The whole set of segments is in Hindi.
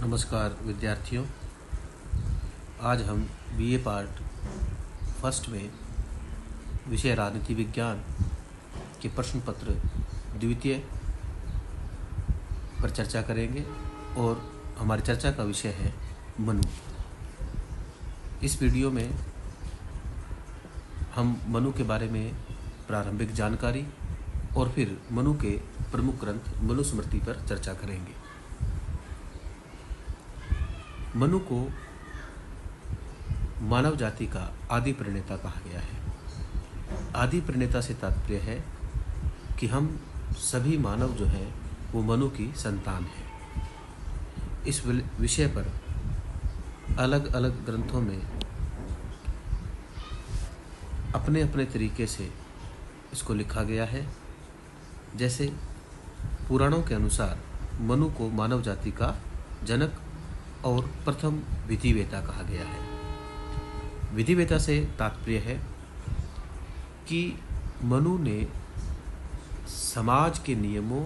नमस्कार विद्यार्थियों। आज हम बीए पार्ट फर्स्ट में विषय राजनीति विज्ञान के प्रश्न पत्र द्वितीय पर चर्चा करेंगे और हमारी चर्चा का विषय है मनु। इस वीडियो में हम मनु के बारे में प्रारंभिक जानकारी और फिर मनु के प्रमुख ग्रंथ मनुस्मृति पर चर्चा करेंगे। मनु को मानव जाति का आदि प्रणेता कहा गया है। आदि प्रणेता से तात्पर्य है कि हम सभी मानव जो है वो मनु की संतान है। इस विषय पर अलग अलग ग्रंथों में अपने अपने तरीके से इसको लिखा गया है। जैसे पुराणों के अनुसार मनु को मानव जाति का जनक और प्रथम विधिवेता कहा गया है। विधिवेता से तात्पर्य है कि मनु ने समाज के नियमों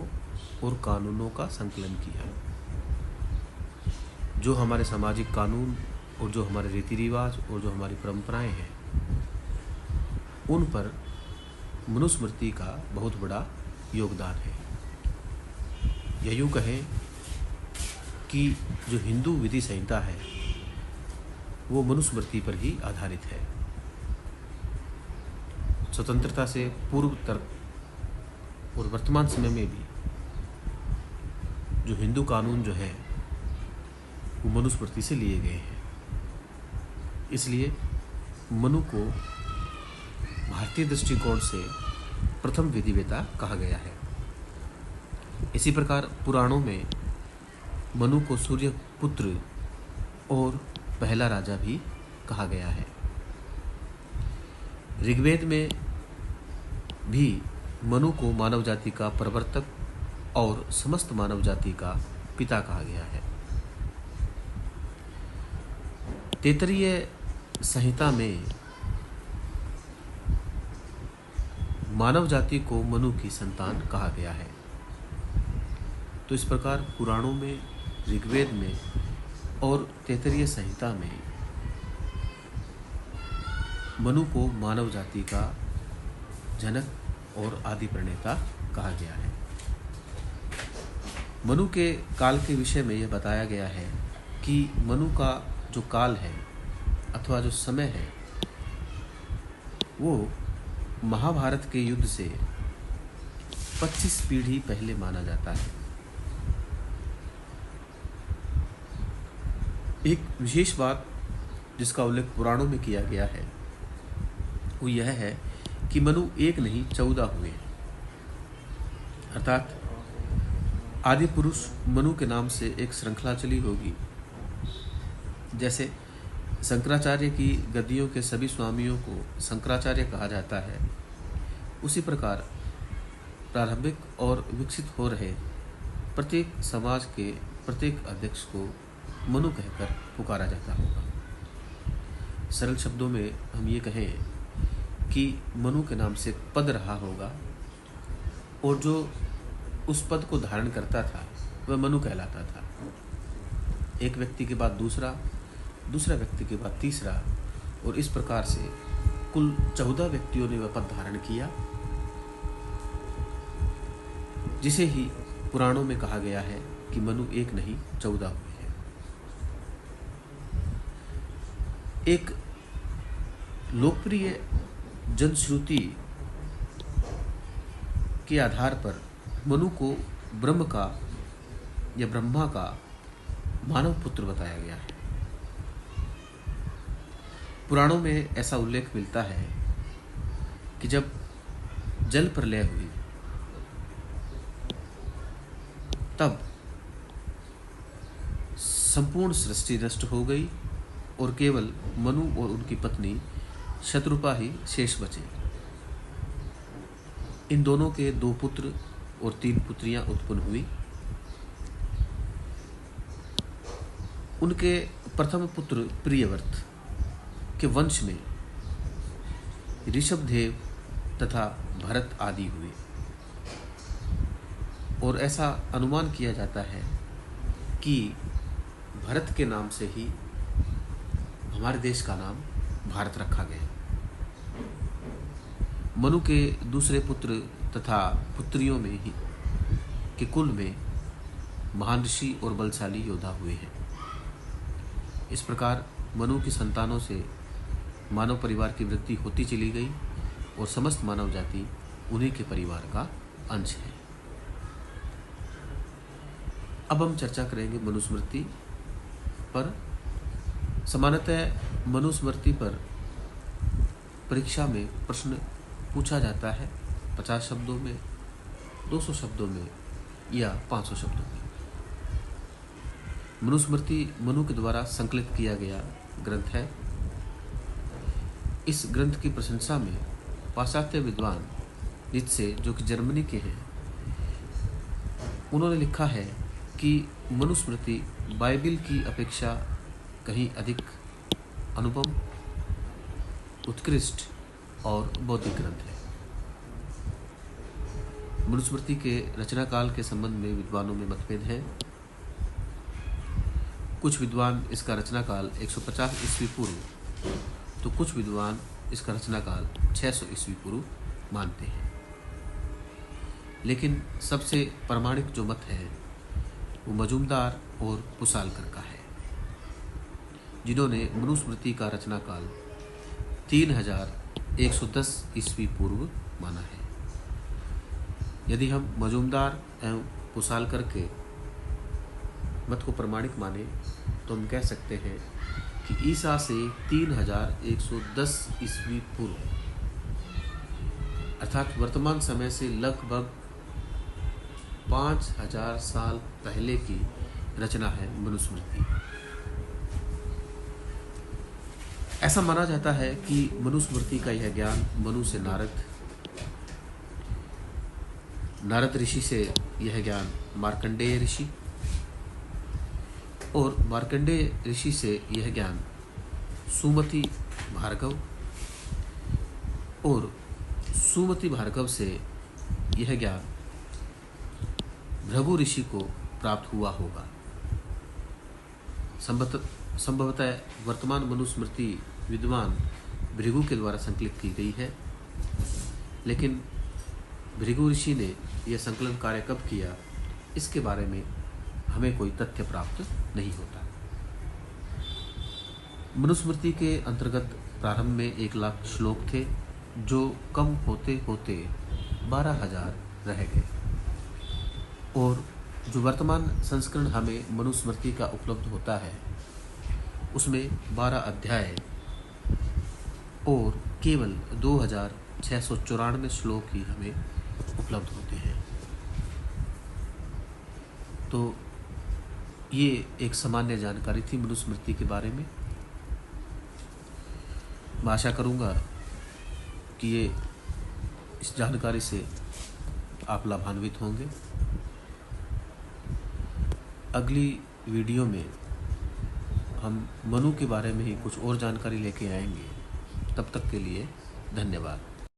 और कानूनों का संकलन किया। जो हमारे सामाजिक कानून और जो हमारे रीति रिवाज और जो हमारी परंपराएं हैं उन पर मनुस्मृति का बहुत बड़ा योगदान है। यह यूँ कहें कि जो हिंदू विधि संहिता है वो मनुस्मृति पर ही आधारित है। स्वतंत्रता से पूर्व तक और वर्तमान समय में भी जो हिंदू कानून जो है वो मनुस्मृति से लिए गए हैं। इसलिए मनु को भारतीय दृष्टिकोण से प्रथम विधिवेता कहा गया है। इसी प्रकार पुराणों में मनु को सूर्य पुत्र और पहला राजा भी कहा गया है। ऋग्वेद में भी मनु को मानव जाति का प्रवर्तक और समस्त मानव जाति का पिता कहा गया है। तैत्तिरीय संहिता में मानव जाति को मनु की संतान कहा गया है। तो इस प्रकार पुराणों में, ऋग्वेद में और तैत्तिरीय संहिता में मनु को मानव जाति का जनक और आदि प्रणेता कहा गया है। मनु के काल के विषय में यह बताया गया है कि मनु का जो काल है अथवा जो समय है वो महाभारत के युद्ध से 25 पीढ़ी पहले माना जाता है। एक विशेष बात जिसका उल्लेख पुराणों में किया गया है वो यह है कि मनु एक नहीं 14 हुए, अर्थात आदि पुरुष मनु के नाम से एक श्रृंखला चली होगी। जैसे शंकराचार्य की गद्दियों के सभी स्वामियों को शंकराचार्य कहा जाता है, उसी प्रकार प्रारंभिक और विकसित हो रहे प्रत्येक समाज के प्रत्येक अध्यक्ष को मनु कहकर पुकारा जाता होगा। सरल शब्दों में हम ये कहें कि मनु के नाम से एक पद रहा होगा और जो उस पद को धारण करता था वह मनु कहलाता था। एक व्यक्ति के बाद दूसरा, दूसरा व्यक्ति के बाद तीसरा, और इस प्रकार से कुल 14 व्यक्तियों ने वह पद धारण किया, जिसे ही पुराणों में कहा गया है कि मनु एक नहीं 14 हुए हैं। एक लोकप्रिय जनश्रुति के आधार पर मनु को ब्रह्म का या ब्रह्मा का मानव पुत्र बताया गया है। पुराणों में ऐसा उल्लेख मिलता है कि जब जल प्रलय हुई तब संपूर्ण सृष्टि नष्ट हो गई और केवल मनु और उनकी पत्नी शत्रुपा ही शेष बचे। इन दोनों के 2 पुत्र और 3 पुत्रियां उत्पन्न हुई। उनके प्रथम पुत्र प्रियव्रत के वंश में ऋषभदेव तथा भरत आदि हुए और ऐसा अनुमान किया जाता है कि भरत के नाम से ही हमारे देश का नाम भारत रखा गया। मनु के दूसरे पुत्र तथा पुत्रियों में ही के कुल में महान ऋषि और बलशाली योद्धा हुए हैं। इस प्रकार मनु की संतानों से मानव परिवार की वृद्धि होती चली गई और समस्त मानव जाति उन्हीं के परिवार का अंश है। अब हम चर्चा करेंगे मनुस्मृति पर। सामान्यतः मनुस्मृति पर परीक्षा में प्रश्न पूछा जाता है 50 शब्दों में, 200 शब्दों में या 500 शब्दों में। मनुस्मृति मनु के द्वारा संकलित किया गया ग्रंथ है। इस ग्रंथ की प्रशंसा में पाश्चात्य विद्वान नीत्शे, जो कि जर्मनी के हैं, उन्होंने लिखा है कि मनुस्मृति बाइबिल की अपेक्षा कहीं अधिक अनुपम, उत्कृष्ट और बौद्धिक ग्रंथ है। मनुस्मृति के रचना काल के संबंध में विद्वानों में मतभेद है। कुछ विद्वान इसका रचना काल 150 ईस्वी पूर्व, तो कुछ विद्वान इसका रचना काल 600 ईस्वी पूर्व मानते हैं। लेकिन सबसे प्रामाणिक जो मत है वो मजूमदार और पुसालकर का है, जिन्होंने मनुस्मृति का रचना काल 3110 ईस्वी पूर्व माना है। यदि हम मजूमदार एवं पुसालकर के मत को प्रामाणिक माने तो हम कह सकते हैं कि ईसा से 3110 ईस्वी पूर्व अर्थात वर्तमान समय से लगभग 5000 साल पहले की रचना है मनुस्मृति। ऐसा माना जाता है कि मनुस्मृति का यह ज्ञान मनु से नारद ऋषि से यह ज्ञान मार्कंडेय ऋषि, और मार्कंडेय ऋषि से यह ज्ञान सुमति भार्गव, और सुमति भार्गव से यह ज्ञान भृगु ऋषि को प्राप्त हुआ होगा। संभवतः वर्तमान मनुस्मृति विद्वान भृगु के द्वारा संकलित की गई है, लेकिन भृगु ऋषि ने यह संकलन कार्य कब किया, इसके बारे में हमें कोई तथ्य प्राप्त नहीं होता। मनुस्मृति के अंतर्गत प्रारंभ में 1,00,000 श्लोक थे, जो कम होते होते 12,000 रह गए, और जो वर्तमान संस्करण हमें मनुस्मृति का उपलब्ध होता है उसमें 12 अध्याय और केवल 2,694 श्लोक ही हमें उपलब्ध होते हैं। तो ये एक सामान्य जानकारी थी मनुस्मृति के बारे में। मैं आशा करूँगा कि ये इस जानकारी से आप लाभान्वित होंगे। अगली वीडियो में हम मनु के बारे में ही कुछ और जानकारी लेके आएंगे। तब तक के लिए धन्यवाद।